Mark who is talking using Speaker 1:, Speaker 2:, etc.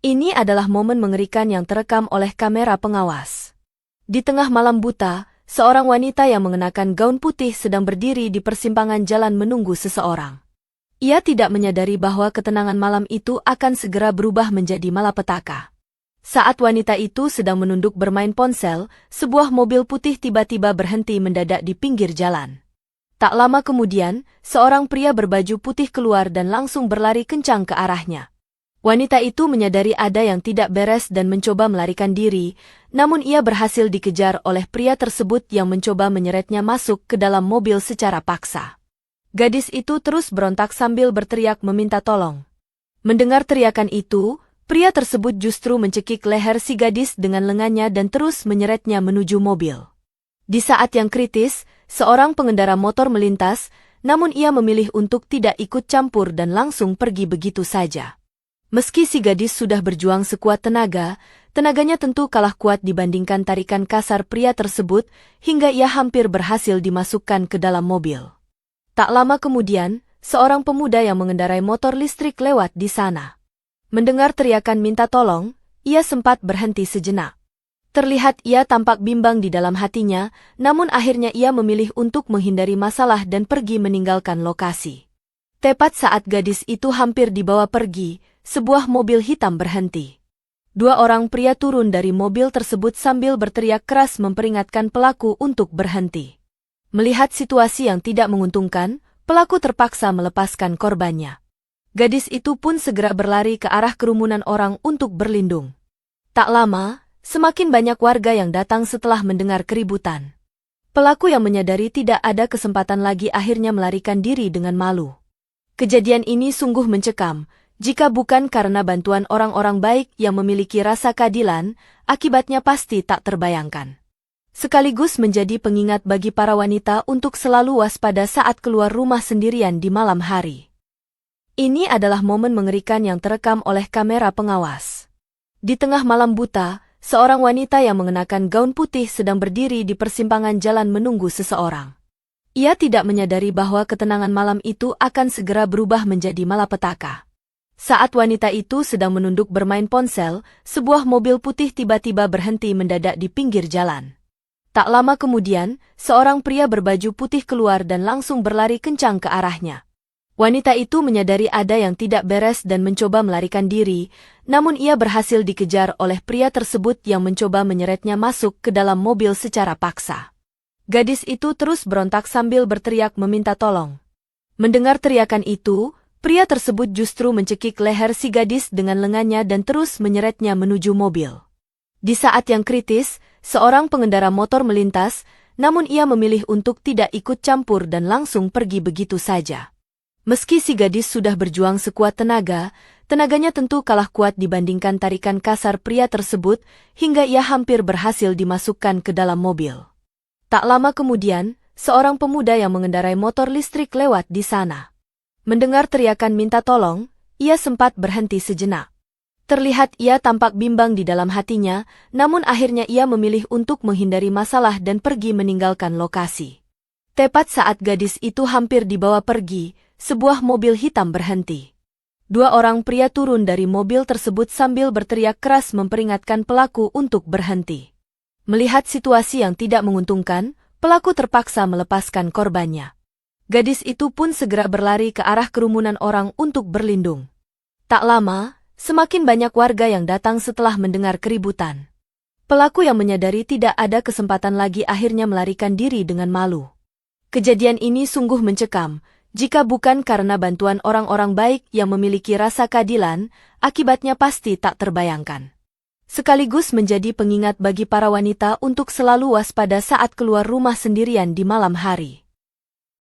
Speaker 1: Ini adalah momen mengerikan yang terekam oleh kamera pengawas. Di tengah malam buta, seorang wanita yang mengenakan gaun putih sedang berdiri di persimpangan jalan menunggu seseorang. Ia tidak menyadari bahwa ketenangan malam itu akan segera berubah menjadi malapetaka. Saat wanita itu sedang menunduk bermain ponsel, sebuah mobil putih tiba-tiba berhenti mendadak di pinggir jalan. Tak lama kemudian, seorang pria berbaju putih keluar dan langsung berlari kencang ke arahnya. Wanita itu menyadari ada yang tidak beres dan mencoba melarikan diri, namun ia berhasil dikejar oleh pria tersebut yang mencoba menyeretnya masuk ke dalam mobil secara paksa. Gadis itu terus berontak sambil berteriak meminta tolong. Mendengar teriakan itu, pria tersebut justru mencekik leher si gadis dengan lengannya dan terus menyeretnya menuju mobil. Di saat yang kritis, seorang pengendara motor melintas, namun ia memilih untuk tidak ikut campur dan langsung pergi begitu saja. Meski si gadis sudah berjuang sekuat tenaga, tenaganya tentu kalah kuat dibandingkan tarikan kasar pria tersebut hingga ia hampir berhasil dimasukkan ke dalam mobil. Tak lama kemudian, seorang pemuda yang mengendarai motor listrik lewat di sana. Mendengar teriakan minta tolong, ia sempat berhenti sejenak. Terlihat ia tampak bimbang di dalam hatinya, namun akhirnya ia memilih untuk menghindari masalah dan pergi meninggalkan lokasi. Tepat saat gadis itu hampir dibawa pergi, sebuah mobil hitam berhenti. Dua orang pria turun dari mobil tersebut sambil berteriak keras memperingatkan pelaku untuk berhenti. Melihat situasi yang tidak menguntungkan, pelaku terpaksa melepaskan korbannya. Gadis itu pun segera berlari ke arah kerumunan orang untuk berlindung. Tak lama, semakin banyak warga yang datang setelah mendengar keributan. Pelaku yang menyadari tidak ada kesempatan lagi akhirnya melarikan diri dengan malu. Kejadian ini sungguh mencekam. Jika bukan karena bantuan orang-orang baik yang memiliki rasa keadilan, akibatnya pasti tak terbayangkan. Sekaligus menjadi pengingat bagi para wanita untuk selalu waspada saat keluar rumah sendirian di malam hari. Ini adalah momen mengerikan yang terekam oleh kamera pengawas. Di tengah malam buta, seorang wanita yang mengenakan gaun putih sedang berdiri di persimpangan jalan menunggu seseorang. Ia tidak menyadari bahwa ketenangan malam itu akan segera berubah menjadi malapetaka. Saat wanita itu sedang menunduk bermain ponsel, sebuah mobil putih tiba-tiba berhenti mendadak di pinggir jalan. Tak lama kemudian, seorang pria berbaju putih keluar dan langsung berlari kencang ke arahnya. Wanita itu menyadari ada yang tidak beres dan mencoba melarikan diri, namun ia berhasil dikejar oleh pria tersebut yang mencoba menyeretnya masuk ke dalam mobil secara paksa. Gadis itu terus berontak sambil berteriak meminta tolong. Mendengar teriakan itu, pria tersebut justru mencekik leher si gadis dengan lengannya dan terus menyeretnya menuju mobil. Di saat yang kritis, seorang pengendara motor melintas, namun ia memilih untuk tidak ikut campur dan langsung pergi begitu saja. Meski si gadis sudah berjuang sekuat tenaga, tenaganya tentu kalah kuat dibandingkan tarikan kasar pria tersebut hingga ia hampir berhasil dimasukkan ke dalam mobil. Tak lama kemudian, seorang pemuda yang mengendarai motor listrik lewat di sana. Mendengar teriakan minta tolong, ia sempat berhenti sejenak. Terlihat ia tampak bimbang di dalam hatinya, namun akhirnya ia memilih untuk menghindari masalah dan pergi meninggalkan lokasi. Tepat saat gadis itu hampir dibawa pergi, sebuah mobil hitam berhenti. Dua orang pria turun dari mobil tersebut sambil berteriak keras memperingatkan pelaku untuk berhenti. Melihat situasi yang tidak menguntungkan, pelaku terpaksa melepaskan korbannya. Gadis itu pun segera berlari ke arah kerumunan orang untuk berlindung. Tak lama, semakin banyak warga yang datang setelah mendengar keributan. Pelaku yang menyadari tidak ada kesempatan lagi akhirnya melarikan diri dengan malu. Kejadian ini sungguh mencekam. Jika bukan karena bantuan orang-orang baik yang memiliki rasa keadilan, akibatnya pasti tak terbayangkan. Sekaligus menjadi pengingat bagi para wanita untuk selalu waspada saat keluar rumah sendirian di malam hari.